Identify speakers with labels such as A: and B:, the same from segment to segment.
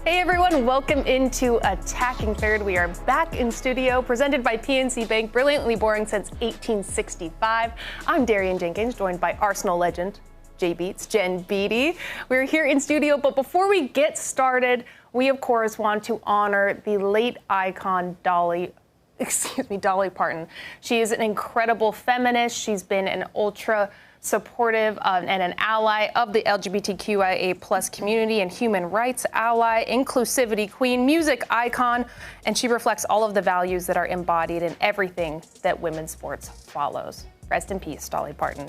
A: Hey everyone, welcome into Attacking Third. We are back in studio, presented by PNC Bank, brilliantly boring since 1865. I'm Darian Jenkins, joined by Arsenal legend, Jen Beattie. We're here in studio, but before we get started, we of course want to honor the late icon Dolly Parton. She is an incredible feminist. She's been an ultra supportive and an ally of the LGBTQIA plus community and human rights ally, inclusivity queen, music icon, and she reflects all of the values that are embodied in everything that women's sports follows. Rest in peace, Dolly Parton.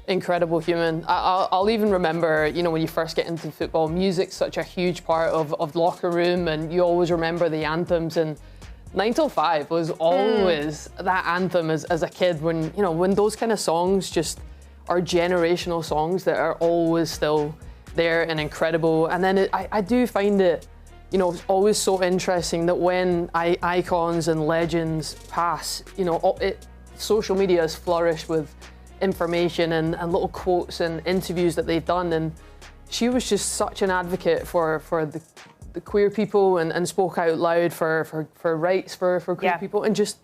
B: Incredible human. I'll even remember, when you first get into football, music's such a huge part of the locker room, and you always remember the anthems. And 9 Till 5 was always that anthem as a kid when those kind of songs just are generational songs that are always still there and incredible. And then I do find it, always so interesting that when icons and legends pass, social media has flourished with information and little quotes and interviews that they've done. And she was just such an advocate for the queer people and spoke out loud for rights for queer people. And just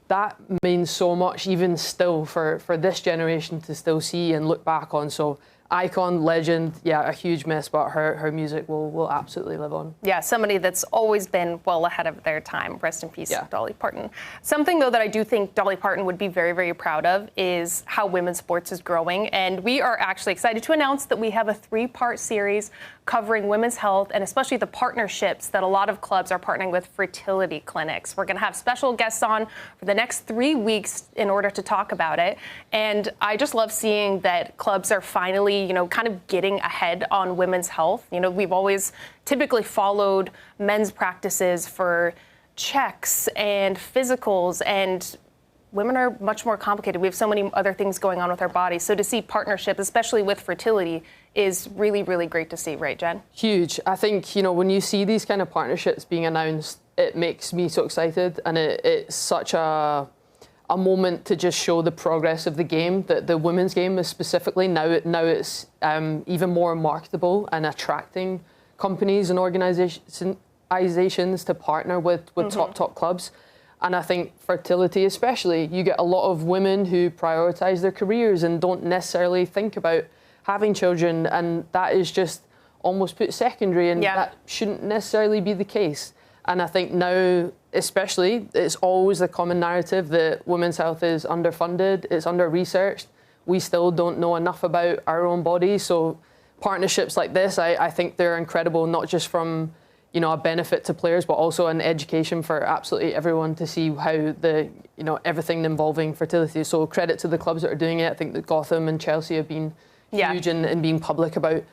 B: that means so much, even still, for this generation to still see and look back on. So icon, legend, a huge miss, but her music will absolutely live on. Yeah,
A: somebody that's always been well ahead of their time. Rest in peace, Dolly Parton. Something, though, that I do think Dolly Parton would be very, very proud of is how women's sports is growing. And we are actually excited to announce that we have a 3-part series covering women's health and especially the partnerships that a lot of clubs are partnering with fertility clinics. We're going to have special guests on for the next 3 weeks in order to talk about it. And I just love seeing that clubs are finally, kind of getting ahead on women's health. We've always typically followed men's practices for checks and physicals, and women are much more complicated. We have so many other things going on with our bodies. So to see partnerships, especially with fertility, is really, really great to see, right, Jen?
B: Huge. I think, when you see these kind of partnerships being announced, it makes me so excited, and it's such a moment to just show the progress of the game, that the women's game is specifically now it's even more marketable and attracting companies and organizations to partner with top clubs. And I think fertility especially, you get a lot of women who prioritize their careers and don't necessarily think about having children, and that is just almost put secondary, and that shouldn't necessarily be the case. And I think now, especially, it's always the common narrative that women's health is underfunded, it's under-researched. We still don't know enough about our own bodies. So partnerships like this, I think they're incredible, not just from, a benefit to players, but also an education for absolutely everyone to see how everything involving fertility. So credit to the clubs that are doing it. I think that Gotham and Chelsea have been huge in being public about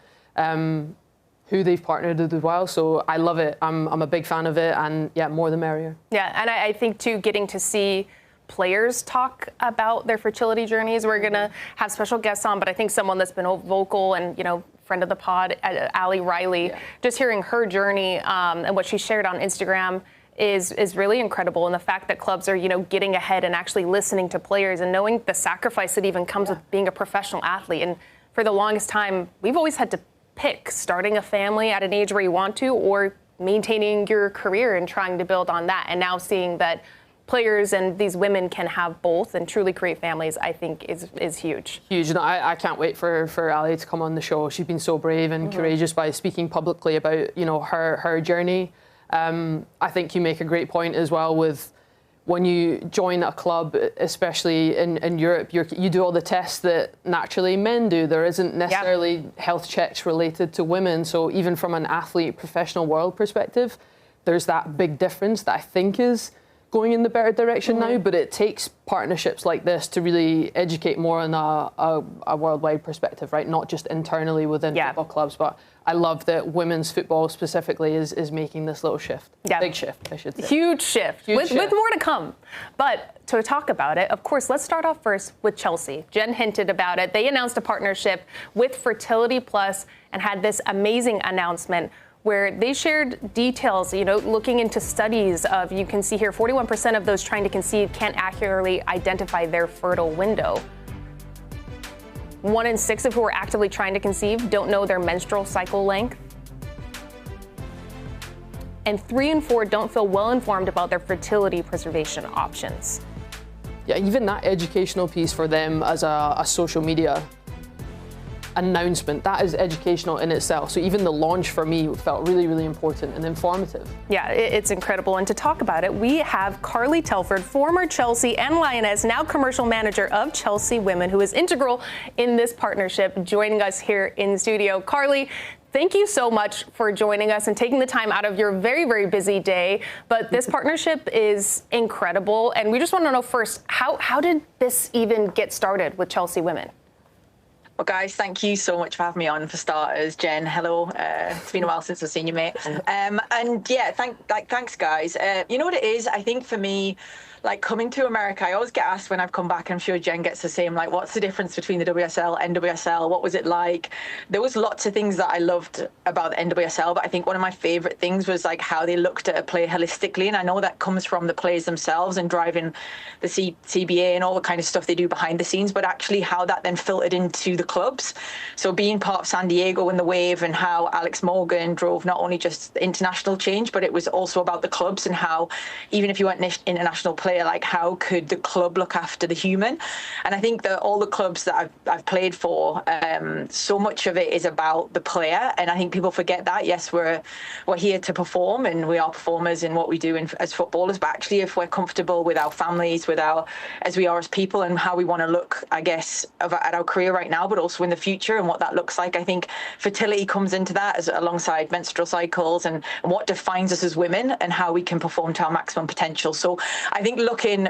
B: who they've partnered with as well. So I love it. I'm a big fan of it, and more the merrier. Yeah,
A: and I think too, getting to see players talk about their fertility journeys. We're gonna have special guests on, but I think someone that's been vocal and friend of the pod, Ali Riley, just hearing her journey and what she shared on Instagram is really incredible. And the fact that clubs are getting ahead and actually listening to players and knowing the sacrifice that even comes with being a professional athlete. And for the longest time, we've always had to pick starting a family at an age where you want to, or maintaining your career and trying to build on that. And now seeing that players and these women can have both and truly create families, I think is huge.
B: Huge. And I can't wait for Ali to come on the show. She's been so brave and courageous by speaking publicly about, her journey. I think you make a great point as well with when you join a club, especially in Europe, you do all the tests that naturally men do. There isn't necessarily health checks related to women. So even from an athlete, professional world perspective, there's that big difference that I think is going in the better direction now. But it takes partnerships like this to really educate more on a worldwide perspective, right? Not just internally within football clubs, but I love that women's football specifically is making this little shift. Big shift, I should say.
A: Huge shift. With more to come. But to talk about it, of course, let's start off first with Chelsea. Jen hinted about it. They announced a partnership with Fertility Plus and had this amazing announcement where they shared details, looking into studies of, you can see here, 41% of those trying to conceive can't accurately identify their fertile window. 1 in 6 of who are actively trying to conceive don't know their menstrual cycle length. and 3 in 4 don't feel well informed about their fertility preservation options.
B: Yeah, even that educational piece for them as a social media announcement, that is educational in itself. So even the launch for me felt really, really important and informative.
A: Yeah, it's incredible. And to talk about it, we have Carly Telford, former Chelsea and Lioness, now commercial manager of Chelsea Women, who is integral in this partnership, joining us here in studio. Carly, thank you so much for joining us and taking the time out of your very, very busy day. But this partnership is incredible. And we just want to know first, how did this even get started with Chelsea Women?
C: Well, guys, thank you so much for having me on, for starters. Jen, hello. It's been a while since I've seen you, mate. And yeah, thanks, guys. You know what it is? I think for me, like coming to America, I always get asked when I've come back, I'm sure Jen gets the same, like, what's the difference between the WSL, NWSL? What was it like? There was lots of things that I loved about the NWSL, but I think one of my favorite things was like how they looked at a play holistically. And I know that comes from the players themselves and driving the CBA and all the kind of stuff they do behind the scenes, but actually how that then filtered into the clubs. So being part of San Diego and the Wave, and how Alex Morgan drove not only just international change, but it was also about the clubs, and how even if you weren't an international player, like how could the club look after the human? And I think that all the clubs that I've played for, so much of it is about the player, and I think people forget that. Yes, we're here to perform, and we are performers in what we do as footballers, but actually if we're comfortable with our families, as we are as people, and how we want to look, I guess, at our career right now, but also in the future and what that looks like, I think fertility comes into that as alongside menstrual cycles and what defines us as women and how we can perform to our maximum potential. So I think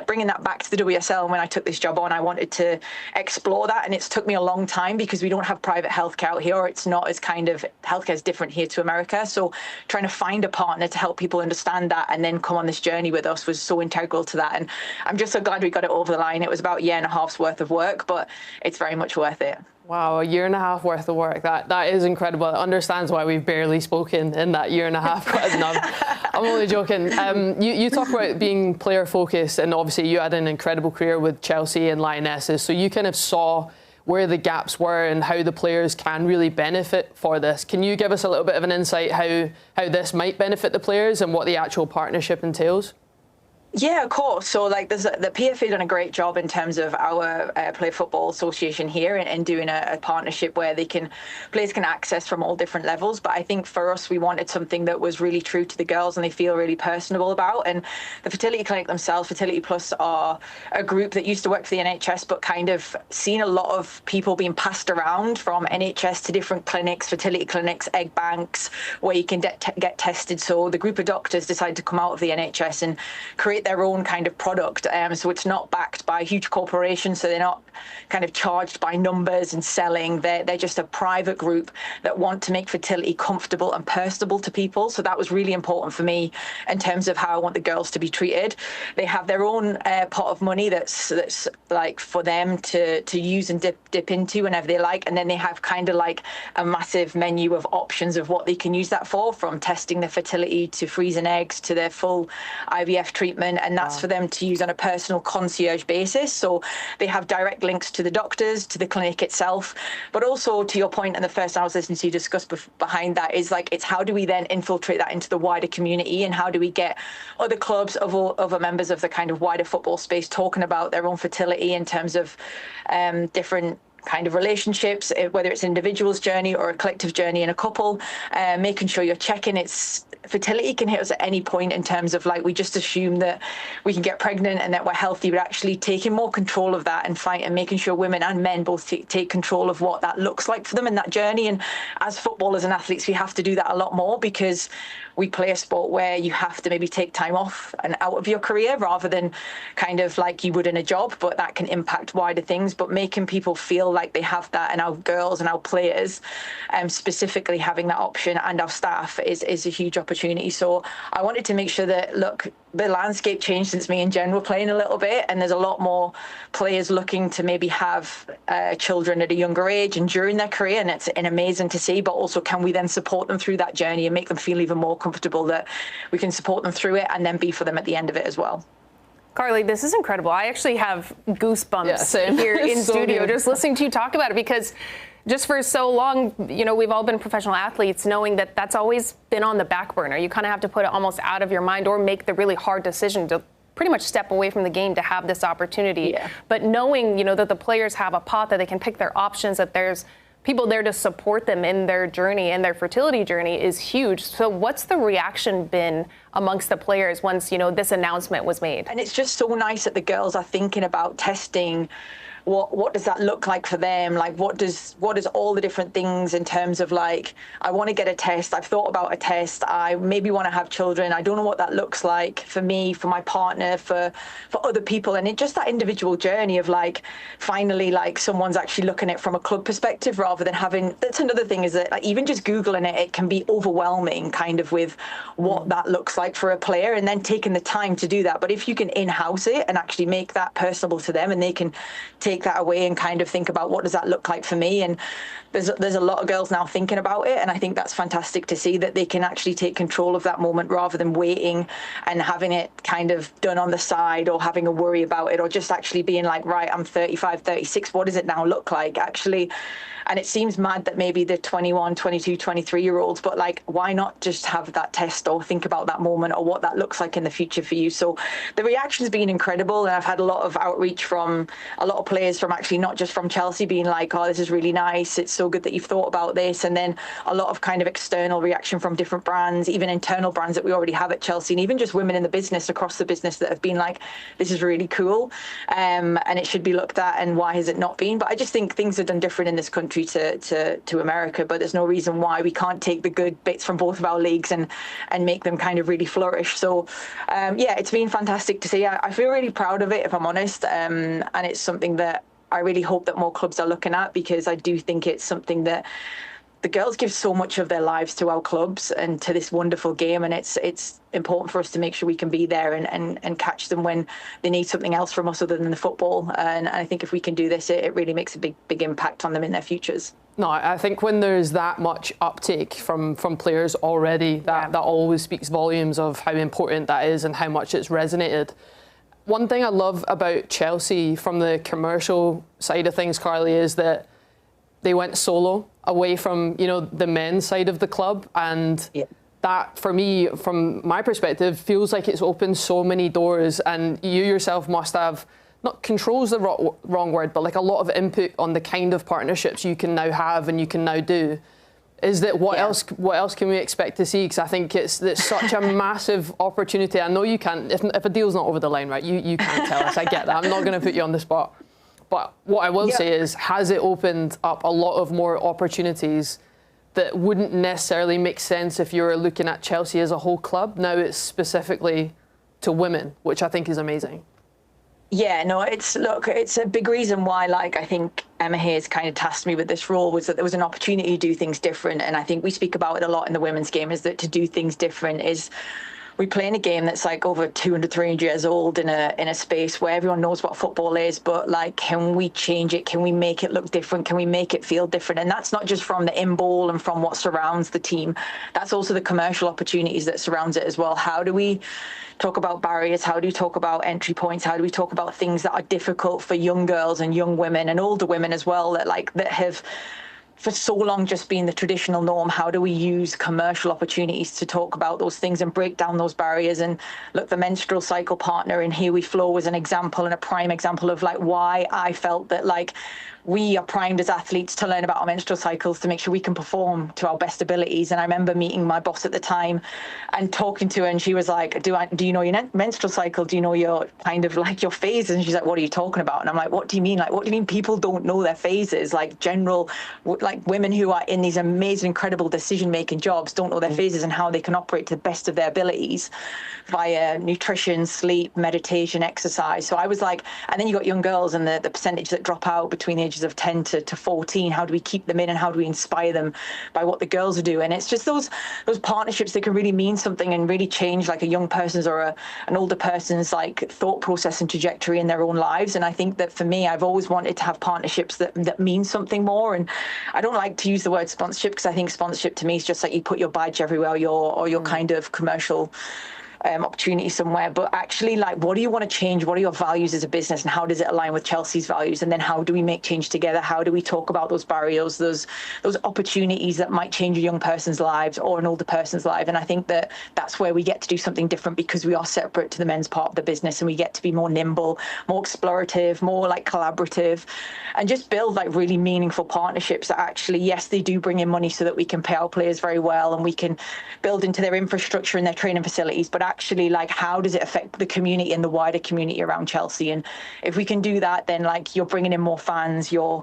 C: bringing that back to the WSL, and when I took this job on, I wanted to explore that, and it's took me a long time because we don't have private healthcare out here, or it's not as kind of, healthcare is different here to America. So trying to find a partner to help people understand that and then come on this journey with us was so integral to that. And I'm just so glad we got it over the line. It was about a year and a half's worth of work, but it's very much worth it.
B: Wow, a year and a half worth of work. That is incredible. It understands why we've barely spoken in that year and a half. No, I'm only joking. You talk about being player focused, and obviously you had an incredible career with Chelsea and Lionesses, so you kind of saw where the gaps were and how the players can really benefit for this. Can you give us a little bit of an insight how this might benefit the players and what the actual partnership entails?
C: Yeah, of course. So like the PFA done a great job in terms of our Player Football Association here and doing a partnership where players can access from all different levels. But I think for us, we wanted something that was really true to the girls and they feel really personable about. And the fertility clinic themselves, Fertility Plus, are a group that used to work for the NHS, but kind of seen a lot of people being passed around from NHS to different clinics, fertility clinics, egg banks, where you can get tested. So the group of doctors decided to come out of the NHS and create their own kind of product, so it's not backed by huge corporations, so they're not kind of charged by numbers and selling. They're just a private group that want to make fertility comfortable and personable to people. So that was really important for me in terms of how I want the girls to be treated. They have their own pot of money that's like for them to use and dip into whenever they like, and then they have kind of like a massive menu of options of what they can use that for, from testing their fertility to freezing eggs to their full IVF treatment. And that's for them to use on a personal concierge basis. So they have direct links to the doctors, to the clinic itself, but also to your point, and the first I was listening to you discuss behind that is like, it's how do we then infiltrate that into the wider community, and how do we get other clubs, other members of the kind of wider football space talking about their own fertility in terms of different kind of relationships, whether it's an individual's journey or a collective journey in a couple, making sure you're checking. Fertility can hit us at any point in terms of like, we just assume that we can get pregnant and that we're healthy, but actually taking more control of that and making sure women and men both take control of what that looks like for them in that journey. And as footballers and athletes, we have to do that a lot more, because we play a sport where you have to maybe take time off and out of your career rather than kind of like you would in a job, but that can impact wider things. But making people feel like they have that, and our girls and our players specifically having that option, and our staff is a huge opportunity. So I wanted to make sure that, look, the landscape changed since me and Jen were playing a little bit, and there's a lot more players looking to maybe have children at a younger age and during their career, and it's amazing to see. But also, can we then support them through that journey and make them feel even more comfortable that we can support them through it and then be for them at the end of it as well?
A: Carly, this is incredible. I actually have goosebumps here in studio just listening to you talk about it, because just for so long, you know, we've all been professional athletes, knowing that that's always been on the back burner. You kind of have to put it almost out of your mind or make the really hard decision to pretty much step away from the game to have this opportunity.
C: Yeah.
A: But knowing, you know, that the players have a pot, that they can pick their options, that there's people there to support them in their journey and their fertility journey is huge. So what's the reaction been amongst the players once, you know, this announcement was made?
C: And it's just so nice that the girls are thinking about testing. What does that look like for them? Like, what does all the different things in terms of, like, I want to get a test. I've thought about a test. I maybe want to have children. I don't know what that looks like for me, for my partner, for other people. And it just that individual journey of, like, finally, like, someone's actually looking at it from a club perspective rather than having, that's another thing, is that, like, even just Googling it, it can be overwhelming kind of with what that looks like for a player, and then taking the time to do that. But if you can in-house it and actually make that personable to them, and they can take that away and kind of think about what does that look like for me. And there's a lot of girls now thinking about it, and I think that's fantastic to see that they can actually take control of that moment rather than waiting and having it kind of done on the side or having a worry about it, or just actually being like, right, I'm 35, 36, what does it now look like actually? And it seems mad that maybe the 21, 22, 23-year-olds, but, like, why not just have that test or think about that moment or what that looks like in the future for you? So the reaction's been incredible, and I've had a lot of outreach from a lot of players from actually not just from Chelsea being like, oh, this is really nice, it's so good that you've thought about this, and then a lot of kind of external reaction from different brands, even internal brands that we already have at Chelsea, and even just women in the business, across the business, that have been like, this is really cool, and it should be looked at, and why has it not been? But I just think things are done different in this country to America, but there's no reason why we can't take the good bits from both of our leagues and make them kind of really flourish. So yeah, it's been fantastic to see. I feel really proud of it, if I'm honest, and it's something that I really hope that more clubs are looking at, because I do think it's something that the girls give so much of their lives to our clubs and to this wonderful game, and it's important for us to make sure we can be there and catch them when they need something else from us other than the football. And I think if we can do this, it really makes a big impact on them in their futures.
B: No, I think when there's that much uptake from players already, that always speaks volumes of how important that is and how much it's resonated. One thing I love about Chelsea from the commercial side of things, Carly, is that they went solo away from, you know, the men's side of the club, and that, for me, from my perspective, feels like it's opened so many doors, and you yourself must have, not control's the wrong word, but like a lot of input on the kind of partnerships you can now have and you can now do. Is that what else can we expect to see? Because I think it's such a massive opportunity. I know you can't, if a deal's not over the line, right, you can't tell us. I get that. I'm not going to put you on the spot. But what I will say is, has it opened up a lot of more opportunities that wouldn't necessarily make sense if you were looking at Chelsea as a whole club? Now it's specifically to women, which I think is amazing.
C: Yeah, no, it's a big reason why, like, I think Emma Hayes kind of tasked me with this role, was that there was an opportunity to do things different. And I think we speak about it a lot in the women's game, is that to do things different is, we play in a game that's like over 200, 300 years old in a space where everyone knows what football is, but, like, can we change it? Can we make it look different? Can we make it feel different? And that's not just from the in-ball and from what surrounds the team. That's also the commercial opportunities that surrounds it as well. How do we talk about barriers? How do we talk about entry points? How do we talk about things that are difficult for young girls and young women and older women as well, that have for so long just been the traditional norm? How do we use commercial opportunities to talk about those things and break down those barriers? And look, the menstrual cycle partner in Here We Flow was an example, and a prime example of, like, why I felt that, like, we are primed as athletes to learn about our menstrual cycles to make sure we can perform to our best abilities. And I remember meeting my boss at the time and talking to her, and she was like, do you know your menstrual cycle? Do you know your kind of, like, your phases? And she's like, what are you talking about? And I'm like, what do you mean? Like, what do you mean people don't know their phases? Like, like, women who are in these amazing, incredible decision-making jobs don't know their phases and how they can operate to the best of their abilities via nutrition, sleep, meditation, exercise. So I was like, and then you got young girls and the percentage that drop out between the ages of 10 to 14. How do we keep them in, and how do we inspire them by what the girls are doing? It's just those partnerships that can really mean something and really change, like, a young person's or an older person's, like, thought process and trajectory in their own lives. And I think that for me, I've always wanted to have partnerships that mean something more. And I don't like to use the word sponsorship, because I think sponsorship to me is just like you put your badge everywhere, or your kind of commercial opportunity somewhere, but actually, like, what do you want to change? What are your values as a business, and how does it align with Chelsea's values? And then how do we make change together? How do we talk about those barriers, those opportunities that might change a young person's lives or an older person's life? And I think that that's where we get to do something different, because we are separate to the men's part of the business, and we get to be more nimble, more explorative, more like collaborative, and just build like really meaningful partnerships that actually, yes, they do bring in money so that we can pay our players very well and we can build into their infrastructure and their training facilities, but actually, like, how does it affect the community and the wider community around Chelsea? And if we can do that, then like you're bringing in more fans, you're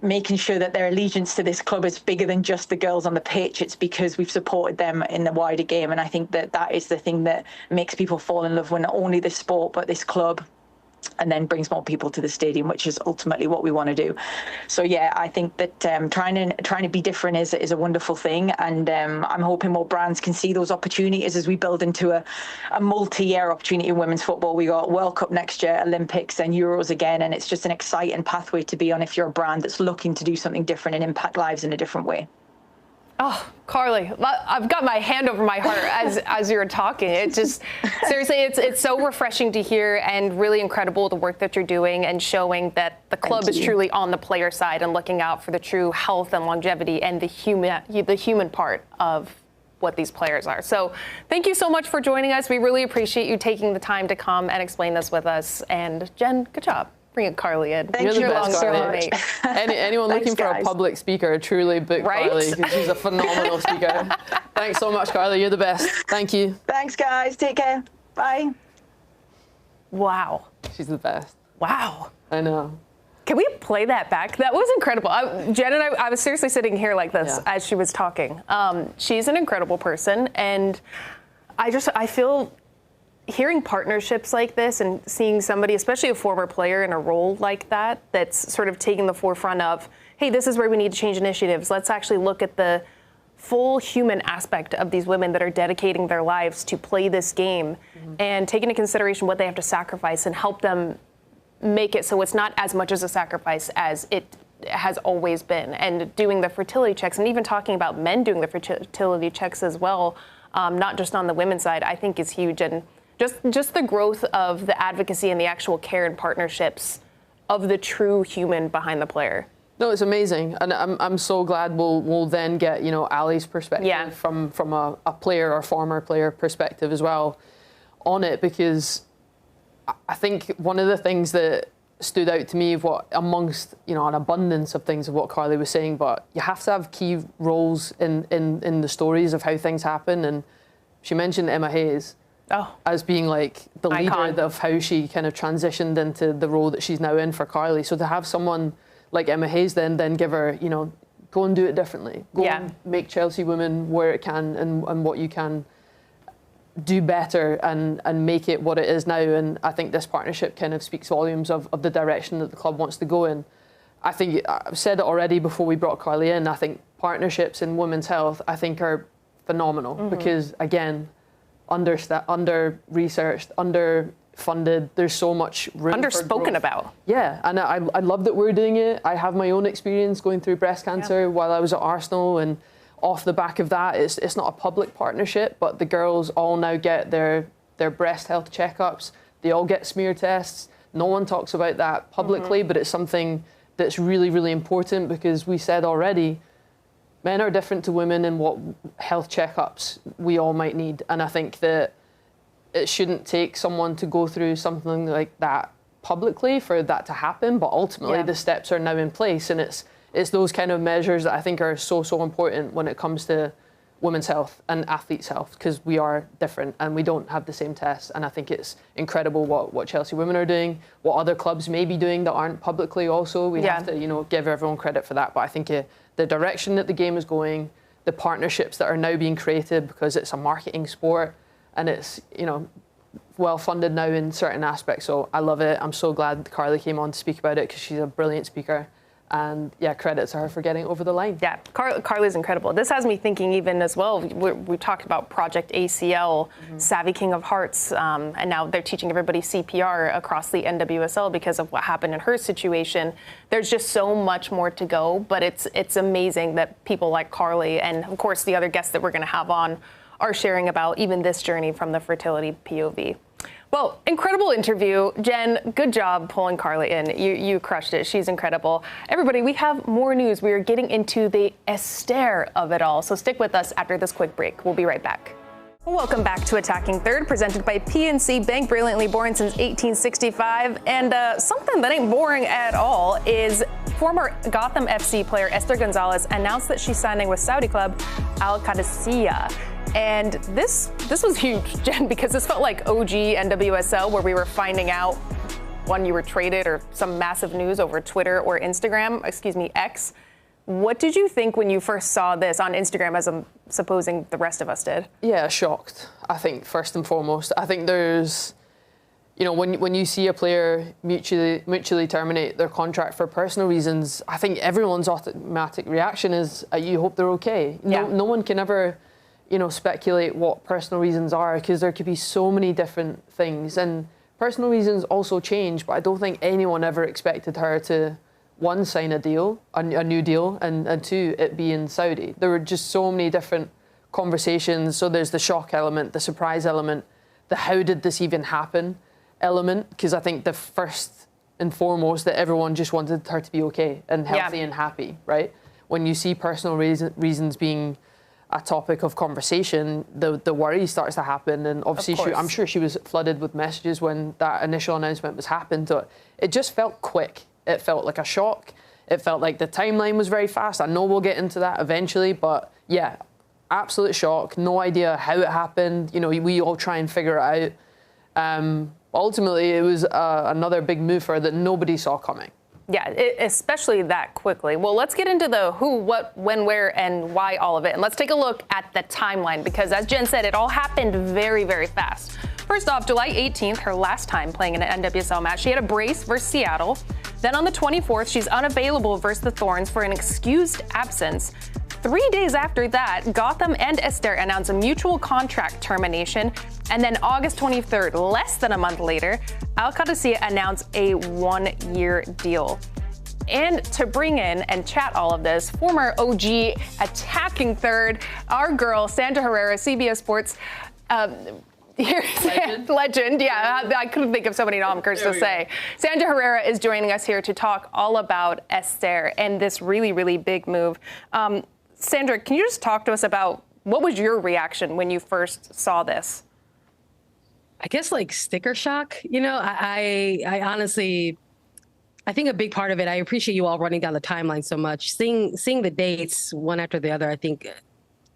C: making sure that their allegiance to this club is bigger than just the girls on the pitch. It's because we've supported them in the wider game. And I think that that is the thing that makes people fall in love with not only this sport, but this club, and then brings more people to the stadium, which is ultimately what we want to do. So yeah, I think that trying to be different is a wonderful thing, and I'm hoping more brands can see those opportunities as we build into a multi-year opportunity in women's football. We got World Cup next year, Olympics, and Euros again, and it's just an exciting pathway to be on if you're a brand that's looking to do something different and impact lives in a different way.
A: Oh, Carly, I've got my hand over my heart as you're talking. It just, seriously, it's so refreshing to hear, and really incredible the work that you're doing and showing that the club is truly on the player side and looking out for the true health and longevity and the human part of what these players are. So thank you so much for joining us. We really appreciate you taking the time to come and explain this with us. And Jen, good job bringing Carly in.
C: Thank you so much.
B: Anyone looking for a public speaker, truly book Carly, because she's a phenomenal speaker. Thanks so much, Carly. You're the best. Thank you.
C: Thanks, guys. Take care. Bye.
A: Wow.
B: She's the best.
A: Wow.
B: I know.
A: Can we play that back? That was incredible. Jen and I was seriously sitting here like this as she was talking. She's an incredible person, and I feel hearing partnerships like this and seeing somebody, especially a former player in a role like that, that's sort of taking the forefront of, hey, this is where we need to change initiatives. Let's actually look at the full human aspect of these women that are dedicating their lives to play this game, and take into consideration what they have to sacrifice and help them make it so it's not as much as a sacrifice as it has always been. And doing the fertility checks, and even talking about men doing the fertility checks as well, not just on the women's side, I think is huge. And just the growth of the advocacy and the actual care and partnerships of the true human behind the player.
B: No, it's amazing, and I'm so glad we'll then get Ali's perspective from a player or former player perspective as well on it, because I think one of the things that stood out to me of what amongst an abundance of things of what Carly was saying, but you have to have key roles in the stories of how things happen, and she mentioned Emma Hayes. As being like the leader of how she kind of transitioned into the role that she's now in for Carly. So to have someone like Emma Hayes then give her, go and do it differently. Go and make Chelsea women where it can and what you can do better and make it what it is now. And I think this partnership kind of speaks volumes of the direction that the club wants to go in. I think I've said it already before we brought Carly in. I think partnerships in women's health, I think, are phenomenal because, again, under-researched, under-funded. There's so much room
A: underspoken about.
B: Yeah, and I love that we're doing it. I have my own experience going through breast cancer while I was at Arsenal, and off the back of that, it's not a public partnership, but the girls all now get their breast health checkups. They all get smear tests. No one talks about that publicly, but it's something that's really, really important, because we said already, men are different to women in what health checkups we all might need. And I think that it shouldn't take someone to go through something like that publicly for that to happen. But ultimately, the steps are now in place. And it's those kind of measures that I think are so, so important when it comes to women's health and athletes' health, because we are different and we don't have the same tests. And I think it's incredible what Chelsea women are doing, what other clubs may be doing that aren't publicly also. We have to, give everyone credit for that. But I think the direction that the game is going, the partnerships that are now being created, because it's a marketing sport and it's, well funded now in certain aspects. So I love it. I'm so glad Carly came on to speak about it, because she's a brilliant speaker. And credit to her for getting over the line. Yeah,
A: Carly's incredible. This has me thinking even as well. We talked about Project ACL, Savvy King of Hearts, and now they're teaching everybody CPR across the NWSL because of what happened in her situation. There's just so much more to go, but it's amazing that people like Carly and, of course, the other guests that we're going to have on are sharing about even this journey from the fertility POV. Well, incredible interview. Jen, good job pulling Carly in. You crushed it. She's incredible. Everybody, we have more news. We are getting into the Esther of it all. So stick with us after this quick break. We'll be right back. Welcome back to Attacking Third, presented by PNC Bank, brilliantly boring since 1865. And something that ain't boring at all is former Gotham FC player Esther González announced that she's signing with Saudi club Qadsiah. And this was huge, Jen, because this felt like OG NWSL, where we were finding out when you were traded or some massive news over Twitter or Instagram, X. What did you think when you first saw this on Instagram, as I'm supposing the rest of us did?
B: Yeah, shocked, I think, first and foremost. I think there's, when you see a player mutually terminate their contract for personal reasons, I think everyone's automatic reaction is, you hope they're okay. No one can ever, speculate what personal reasons are, because there could be so many different things. And personal reasons also change, but I don't think anyone ever expected her to, one, sign a deal, a new deal, and two, it be in Saudi. There were just so many different conversations. So there's the shock element, the surprise element, the how did this even happen element, because I think the first and foremost that everyone just wanted her to be okay and healthy and happy, right? When you see personal reasons being a topic of conversation, the worry starts to happen. And obviously, I'm sure she was flooded with messages when that initial announcement was happened. So it just felt quick. It felt like a shock. It felt like the timeline was very fast. I know we'll get into that eventually, but yeah, absolute shock. No idea how it happened. We all try and figure it out. Ultimately, it was another big move for her that nobody saw coming.
A: Yeah, especially that quickly. Well, let's get into the who, what, when, where, and why all of it. And let's take a look at the timeline, because as Jen said, it all happened very, very fast. First off, July 18th, her last time playing in an NWSL match, she had a brace versus Seattle. Then on the 24th, she's unavailable versus the Thorns for an excused absence. 3 days after that, Gotham and Esther announced a mutual contract termination. And then August 23rd, less than a month later, Qadsiah announced a 1-year deal. And to bring in and chat all of this, former OG Attacking Third, our girl, Sandra Herrera, CBS Sports legend. Yeah, I couldn't think of so many nomenclatures to say. Sandra Herrera is joining us here to talk all about Esther and this really, really big move. Sandra, can you just talk to us about what was your reaction when you first saw this?
D: I guess like sticker shock. I honestly, I think a big part of it, I appreciate you all running down the timeline so much. Seeing the dates one after the other, I think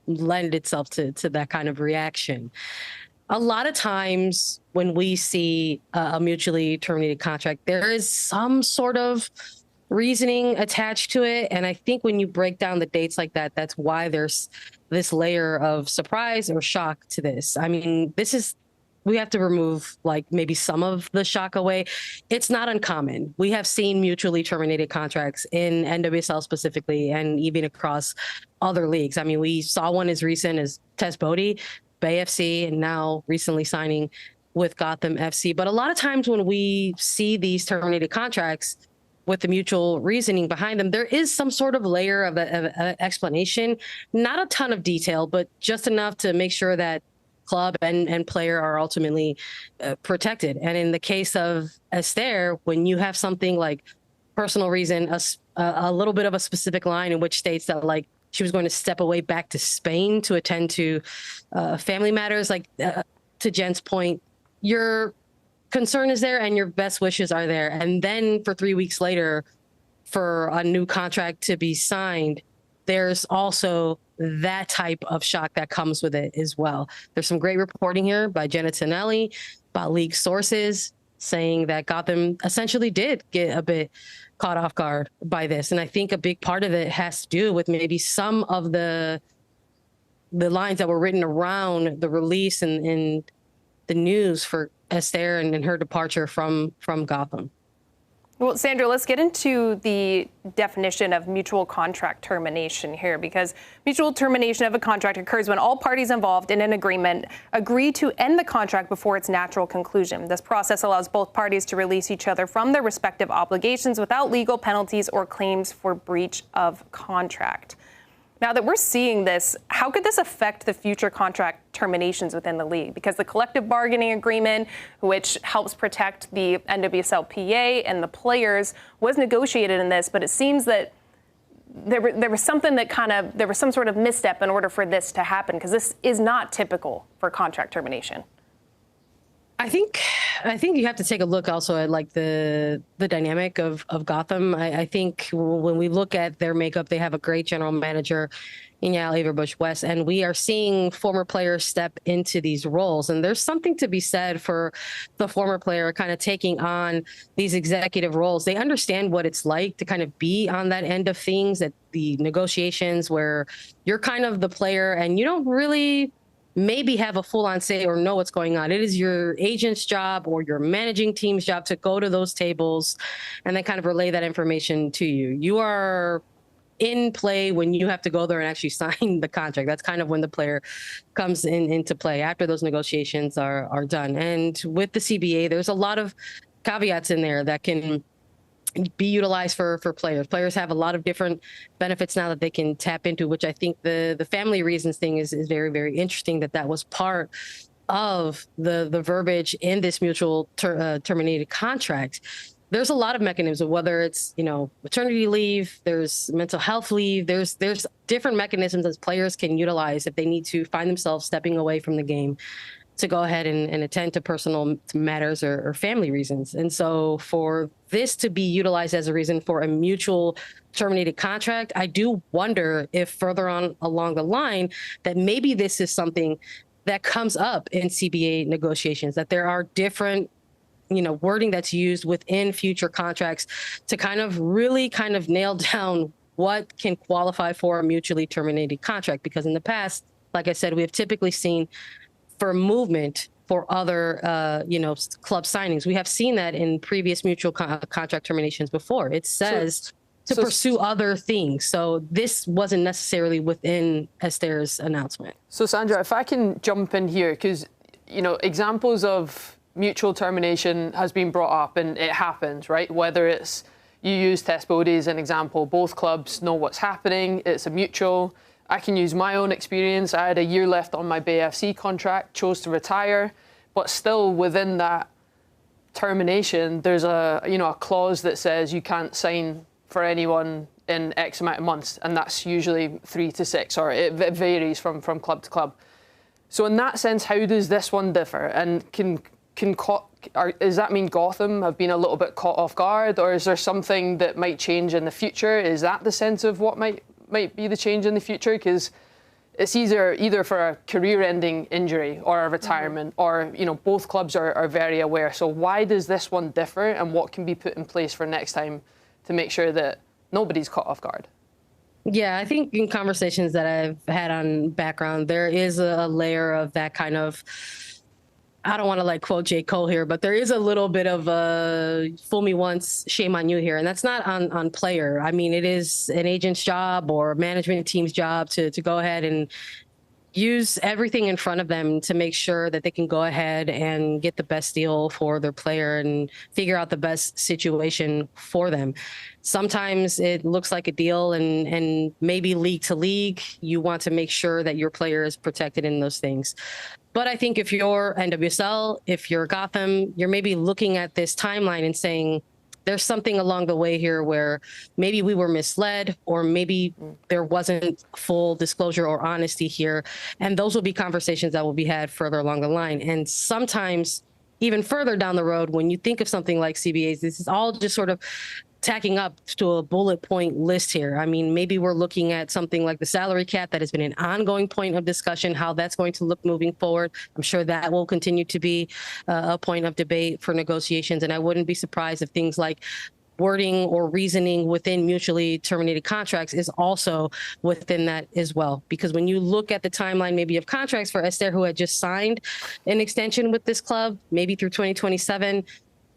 D: lend itself to that kind of reaction. A lot of times when we see a mutually terminated contract, there is some sort of reasoning attached to it. And I think when you break down the dates like that, that's why there's this layer of surprise or shock to this. I mean, we have to remove like maybe some of the shock away. It's not uncommon. We have seen mutually terminated contracts in NWSL specifically, and even across other leagues. I mean, we saw one as recent as Tess Beattie, Bay FC, and now recently signing with Gotham FC. But a lot of times when we see these terminated contracts with the mutual reasoning behind them, there is some sort of layer of explanation, not a ton of detail, but just enough to make sure that club and player are ultimately protected. And in the case of Esther, when you have something like personal reason, a little bit of a specific line in which states that like she was going to step away back to Spain to attend to family matters, like to Jen's point, your concern is there and your best wishes are there. And then for 3 weeks later, for a new contract to be signed, there's also that type of shock that comes with it as well. There's some great reporting here by Jenna Tonelli about league sources saying that Gotham essentially did get a bit caught off guard by this. And I think a big part of it has to do with maybe some of the lines that were written around the release and the news for Esther and her departure from Gotham.
A: Well, Sandra, let's get into the definition of mutual contract termination here, because mutual termination of a contract occurs when all parties involved in an agreement agree to end the contract before its natural conclusion. This process allows both parties to release each other from their respective obligations without legal penalties or claims for breach of contract. Now that we're seeing this, how could this affect the future contract terminations within the league? Because the collective bargaining agreement, which helps protect the NWSL PA and the players, was negotiated in this, but it seems that there was something that there was some sort of misstep in order for this to happen, because this is not typical for contract termination.
D: I think you have to take a look also at like the dynamic of Gotham. I think when we look at their makeup, they have a great general manager in Yael Averbuch-West, and we are seeing former players step into these roles. And there's something to be said for the former player kind of taking on these executive roles. They understand what it's like to kind of be on that end of things, at the negotiations where you're kind of the player and you don't really maybe have a full-on say or know what's going on. It is your agent's job or your managing team's job to go to those tables and then kind of relay that information to you. You are in play when you have to go there and actually sign the contract. That's kind of when the player comes into play after those negotiations are done. And with the CBA, there's a lot of caveats in there that can be utilized for players. Players have a lot of different benefits now that they can tap into, which I think the family reasons thing is very, very interesting, that was part of the verbiage in this mutual terminated contract. There's a lot of mechanisms, whether it's, maternity leave, there's mental health leave, there's different mechanisms that players can utilize if they need to find themselves stepping away from the game to go ahead and attend to personal matters or family reasons. And so for this to be utilized as a reason for a mutual terminated contract, I do wonder if further on along the line that maybe this is something that comes up in CBA negotiations, that there are different wording that's used within future contracts to kind of really kind of nail down what can qualify for a mutually terminated contract. Because in the past, like I said, we have typically seen for movement for other, club signings. We have seen that in previous mutual contract terminations before. It says to pursue other things. So this wasn't necessarily within Esther's announcement.
B: So Sandra, if I can jump in here, because, examples of mutual termination has been brought up and it happens, right? Whether it's, you use Tess Bodie as an example, both clubs know what's happening, it's a mutual. I can use my own experience. I had a year left on my Bay FC contract, chose to retire, but still within that termination, there's a clause that says you can't sign for anyone in X amount of months, and that's usually 3 to 6, or it varies from club to club. So in that sense, how does this one differ? And does that mean Gotham have been a little bit caught off guard, or is there something that might change in the future? Is that the sense of what might be the change in the future? Because it's either for a career-ending injury or a retirement, or both clubs are very aware. So why does this one differ, and what can be put in place for next time to make sure that nobody's caught off guard?
D: Yeah, I think in conversations that I've had on background, there is a layer of that kind of, I don't want to quote J. Cole here, but there is a little bit of a fool me once, shame on you here. And that's not on player. I mean, it is an agent's job or management team's job to go ahead and use everything in front of them to make sure that they can go ahead and get the best deal for their player and figure out the best situation for them. Sometimes it looks like a deal, and maybe league to league, you want to make sure that your player is protected in those things. But I think if you're NWSL, if you're Gotham, you're maybe looking at this timeline and saying, there's something along the way here where maybe we were misled, or maybe there wasn't full disclosure or honesty here. And those will be conversations that will be had further along the line. And sometimes even further down the road, when you think of something like CBAs, this is all just sort of tacking up to a bullet point list here. I mean, maybe we're looking at something like the salary cap that has been an ongoing point of discussion, how that's going to look moving forward. I'm sure that will continue to be a point of debate for negotiations. And I wouldn't be surprised if things like wording or reasoning within mutually terminated contracts is also within that as well. Because when you look at the timeline maybe of contracts for Esther, who had just signed an extension with this club, maybe through 2027,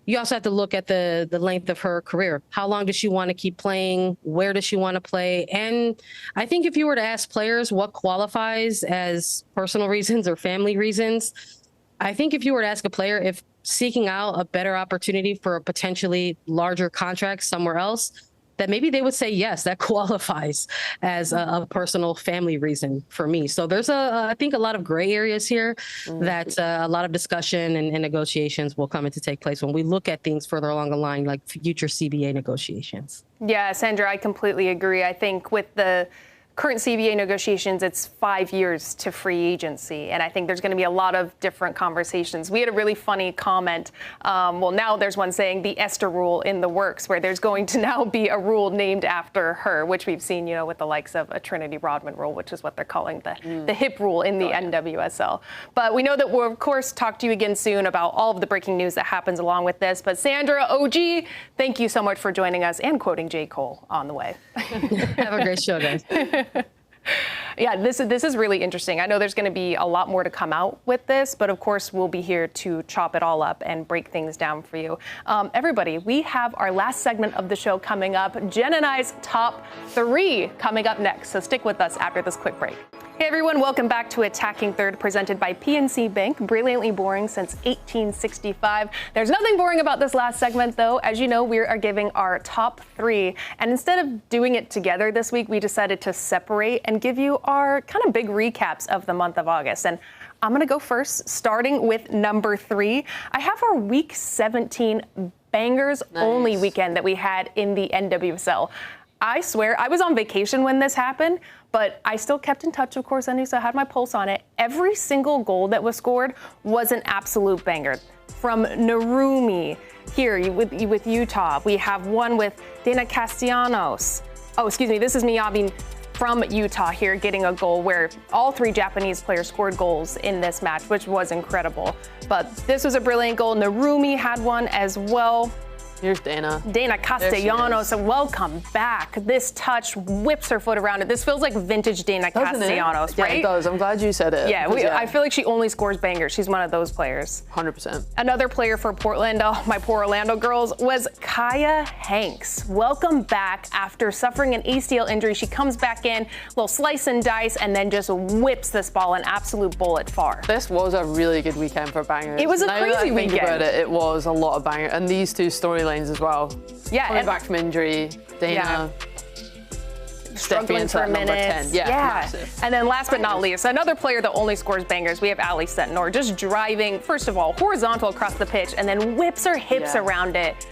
D: you also have to look at the length of her career. How long does she want to keep playing? Where does she want to play? And I think if you were to ask players what qualifies as personal reasons or family reasons, I think if you were to ask a player if seeking out a better opportunity for a potentially larger contract somewhere else that maybe they would say, yes, that qualifies as a personal family reason for me. So there's I think a lot of gray areas here that a lot of discussion and negotiations will come into take place when we look at things further along the line, like future CBA negotiations.
A: Yeah, Sandra, I completely agree. I think with the current CBA negotiations, it's 5 years to free agency. And I think there's going to be a lot of different conversations. We had a really funny comment. Well, now there's one saying the Esther rule in the works, where there's going to now be a rule named after her, which we've seen, with the likes of a Trinity Rodman rule, which is what they're calling the hip rule in the NWSL. But we know that we'll, of course, talk to you again soon about all of the breaking news that happens along with this. But Sandra, OG, thank you so much for joining us and quoting J. Cole on the way.
D: Have a great show, guys.
A: Yeah, this is really interesting. I know there's going to be a lot more to come out with this, but of course we'll be here to chop it all up and break things down for you. Everybody, we have our last segment of the show coming up. Jen and I's top 3 coming up next, so stick with us after this quick break. Hey everyone, welcome back to Attacking Third, presented by PNC Bank, brilliantly boring since 1865. There's nothing boring about this last segment, though. As you know, we are giving our top 3, and instead of doing it together this week, we decided to separate and give you our kind of big recaps of the month of August. And I'm going to go first, starting with number 3. I have our Week 17 bangers only weekend that we had in the NWSL. I swear, I was on vacation when this happened, but I still kept in touch, of course, so I had my pulse on it. Every single goal that was scored was an absolute banger. From Narumi, here with Utah, we have one with Dana Castellanos. Oh, excuse me, this is Miyabi from Utah here getting a goal where all 3 Japanese players scored goals in this match, which was incredible. But this was a brilliant goal. Narumi had one as well.
B: Here's Dana.
A: Dana Castellanos, welcome back. This touch whips her foot around it. This feels like vintage Dana Castellanos, right?
B: Yeah, it does. I'm glad you said it.
A: Yeah, I feel like she only scores bangers. She's one of those players.
B: 100%.
A: Another player for Portland, my poor Orlando girls, was Kaya Hanks. Welcome back after suffering an ACL injury. She comes back in, little slice and dice, and then just whips this ball an absolute bullet far.
B: This was a really good weekend for bangers.
A: It was a crazy weekend.
B: Think about it, it was a lot of bangers. And these 2 storylines as well.
A: Yeah,
B: coming back from injury, Dana
A: struggling for a minute.
B: 10. Yeah, massive.
A: And then last but not least, another player that only scores bangers, we have Ali Setnor, just driving, first of all, horizontal across the pitch, and then whips her hips around it.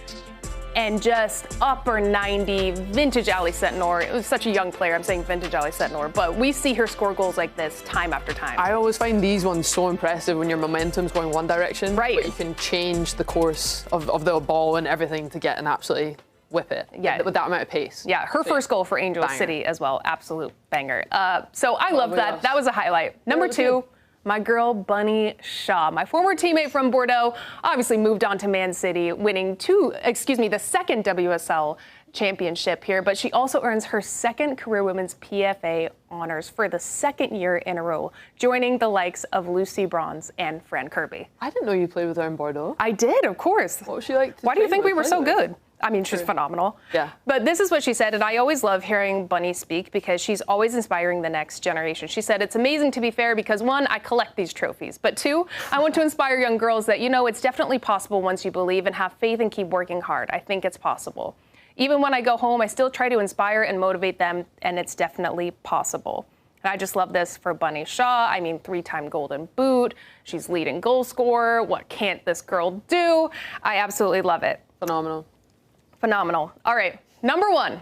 A: And just upper 90, vintage Ali Setnor. It was such a young player. I'm saying vintage Ali Setnor. But we see her score goals like this time after time.
B: I always find these ones so impressive when your momentum's going one direction.
A: Right.
B: But you can change the course of the ball and everything to get and absolutely whip it.
A: Yeah.
B: With that amount of pace.
A: Yeah, her first goal for Angel City as well. Absolute banger. So I love that. That was a highlight. Number 2. My girl, Bunny Shaw, my former teammate from Bordeaux, obviously moved on to Man City, winning the second WSL championship here, but she also earns her 2nd career women's PFA honors for the 2nd year in a row, joining the likes of Lucy Bronze and Fran Kirby.
B: I didn't know you played with her in Bordeaux.
A: I did, of course.
B: What was she like?
A: Why do you think we were so good? I mean, she's phenomenal.
B: Yeah.
A: But this is what she said, and I always love hearing Bunny speak because she's always inspiring the next generation. She said, it's amazing to be fair because 1, I collect these trophies, but 2, I want to inspire young girls that, it's definitely possible once you believe and have faith and keep working hard. I think it's possible. Even when I go home, I still try to inspire and motivate them, and it's definitely possible. And I just love this for Bunny Shaw. I mean, 3-time Golden Boot. She's leading goal scorer. What can't this girl do? I absolutely love it. Phenomenal. All right, number 1.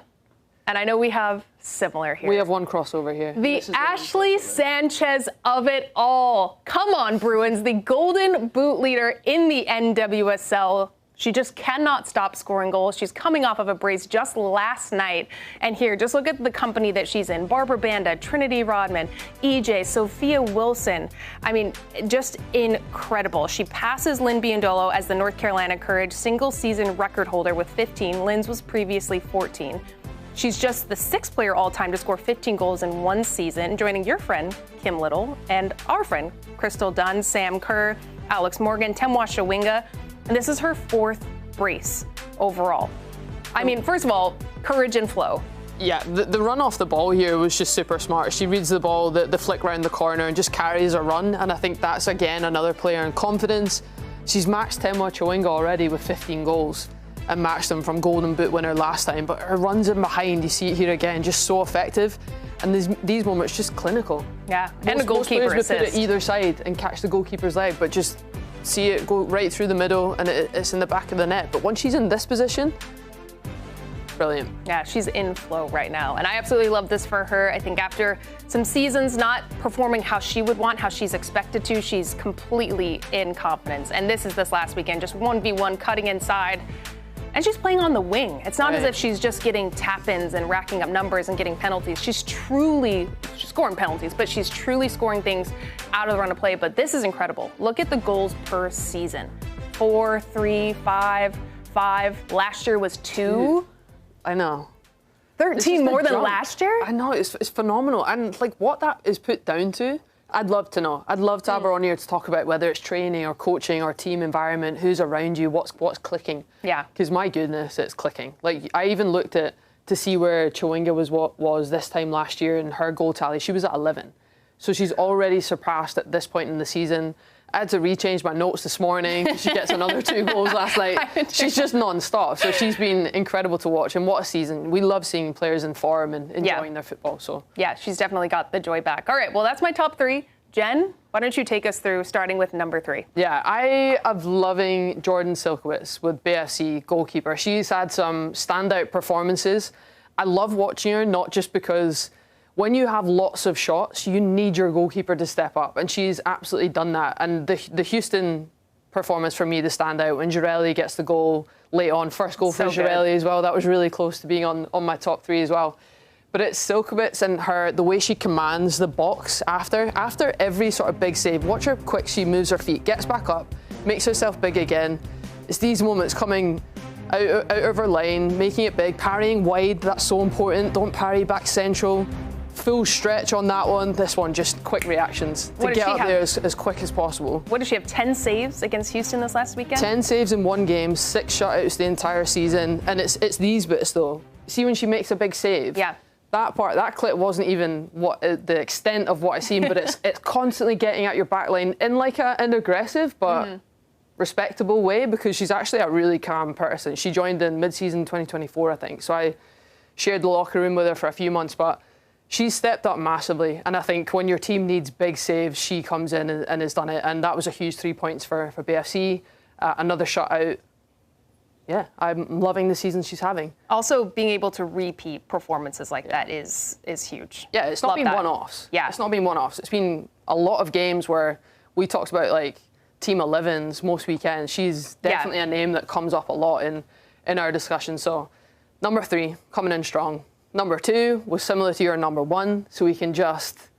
A: And I know we have similar here.
B: We have one crossover here.
A: The Ashley Sanchez of it all. Come on, Bruins. The Golden Boot leader in the NWSL. She just cannot stop scoring goals. She's coming off of a brace just last night. And here, just look at the company that she's in. Barbara Banda, Trinity Rodman, EJ, Sophia Wilson. I mean, just incredible. She passes Lynn Biondolo as the North Carolina Courage single-season record holder with 15. Lynn's was previously 14. She's just the 6th player all-time to score 15 goals in one season, joining your friend, Kim Little, and our friend, Crystal Dunn, Sam Kerr, Alex Morgan, Temwa Shawinga. And this is her 4th brace overall. I mean, first of all, courage and flow.
B: Yeah, the run off the ball here was just super smart. She reads the ball, the flick round the corner, and just carries a run. And I think that's, again, another player in confidence. She's matched Temwa Chawinga already with 15 goals. and match them from Golden Boot winner last time. But her runs in behind, you see it here again, just so effective. And these moments, just clinical.
A: Yeah, and a goalkeeper
B: assist. Would put it either side and catch the goalkeeper's leg, but just see it go right through the middle, and it's in the back of the net. But once she's in this position, brilliant.
A: Yeah, she's in flow right now. And I absolutely love this for her. I think after some seasons not performing how she would want, how she's expected to, she's completely in confidence. And this last weekend, just 1v1 cutting inside. And she's playing on the wing. It's not as if she's just getting tap-ins and racking up numbers and getting penalties. She's scoring penalties, but she's truly scoring things out of the run of play. But this is incredible. Look at the goals per season. 4, 3, 5, 5. Last year was 2.
B: I know.
A: 13 more than last year?
B: I know, it's phenomenal. And like what that is put down to, I'd love to know. I'd love to have her on here to talk about whether it's training or coaching or team environment, who's around you, what's clicking.
A: Yeah.
B: Because my goodness, it's clicking. Like I even looked at to see where Chawinga was this time last year in her goal tally. She was at 11. So she's already surpassed at this point in the season. I had to rechange my notes this morning. She gets another 2 goals last night. She's just non-stop. So she's been incredible to watch. And what a season. We love seeing players in form and enjoying their football. So
A: yeah, she's definitely got the joy back. All right, well, that's my top 3. Jen, why don't you take us through starting with number 3?
B: Yeah, I am loving Jordan Silkowitz with BFC goalkeeper. She's had some standout performances. I love watching her, not just because when you have lots of shots, you need your goalkeeper to step up, and she's absolutely done that. And the Houston performance for me, the standout, when Girelli gets the goal late on, first goal for Girelli as well, that was really close to being on my top 3 as well. But it's Silkowitz and the way she commands the box after every sort of big save. Watch her quick, she moves her feet, gets back up, makes herself big again. It's these moments coming out of her line, making it big, parrying wide, that's so important. Don't parry back central. Full stretch on that one. This one, just quick reactions to get up there as quick as possible.
A: What does she have? 10 saves against Houston this last weekend?
B: 10 saves in one game, 6 shutouts the entire season. And it's these bits though. See when she makes a big save?
A: Yeah.
B: That clip wasn't even the extent of what I've seen, but it's constantly getting at your back line in like an aggressive but respectable way, because she's actually a really calm person. She joined in mid-season 2024, I think. So I shared the locker room with her for a few months, but she's stepped up massively. And I think when your team needs big saves, she comes in and has done it. And that was a huge 3 points for BFC. Another shutout. Yeah, I'm loving the season she's having.
A: Also, being able to repeat performances like that is huge.
B: Yeah, it's not been one-offs.
A: Yeah.
B: It's not been one-offs. It's been a lot of games where we talked about like Team 11s most weekends. She's definitely a name that comes up a lot in our discussion. So number 3, coming in strong. Number 2 was similar to your number 1, so we can just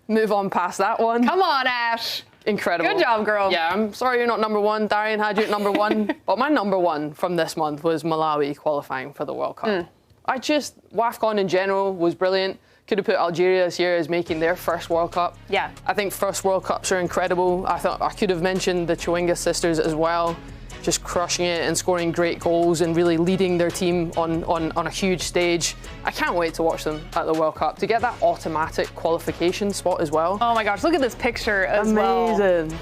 B: move on past that one.
A: Come on, Ash.
B: Incredible.
A: Good job, girl.
B: Yeah, I'm sorry you're not number 1. Darian had you at number 1. But my number 1 from this month was Malawi qualifying for the World Cup. WAFCON in general was brilliant. Could have put Algeria this year as making their first World Cup.
A: Yeah.
B: I think first World Cups are incredible. I thought I could have mentioned the Chawinga sisters as well. Just crushing it and scoring great goals and really leading their team on a huge stage. I can't wait to watch them at the World Cup, to get that automatic qualification spot as well.
A: Oh my gosh, look at this picture as well.
B: Amazing.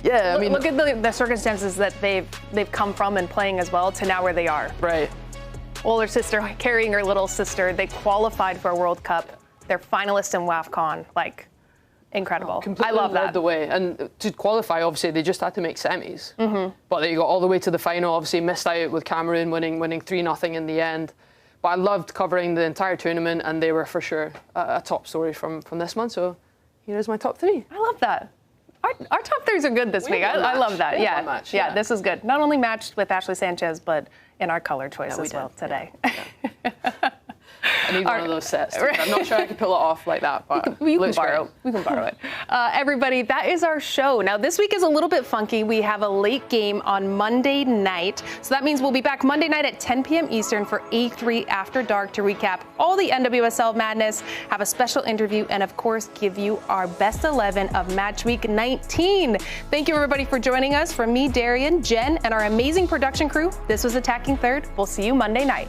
B: Yeah, I mean,
A: look at the circumstances that they've come from and playing as well to now where they are.
B: Right.
A: Older sister carrying her little sister. They qualified for a World Cup. They're finalists in WAFCON. Like, incredible.
B: I love that. Led the way. And to qualify, obviously, they just had to make semis. But they got all the way to the final, obviously missed out with Cameroon winning 3-0 in the end. But I loved covering the entire tournament, and they were for sure a top story from this month. So here's my top 3.
A: I love that. Our top 3s are good this week. I love that. Yeah, this is good. Not only matched with Ashley Sanchez, but in our color choice as well today.
B: Yeah. I need one of those sets. I'm not sure I can pull it off like that, but
A: we can borrow it. Everybody, that is our show. Now, this week is a little bit funky. We have a late game on Monday night. So that means we'll be back Monday night at 10 p.m. Eastern for A3 After Dark to recap all the NWSL madness, have a special interview, and of course, give you our best 11 of match week 19. Thank you, everybody, for joining us. From me, Darian, Jen, and our amazing production crew, this was Attacking Third. We'll see you Monday night.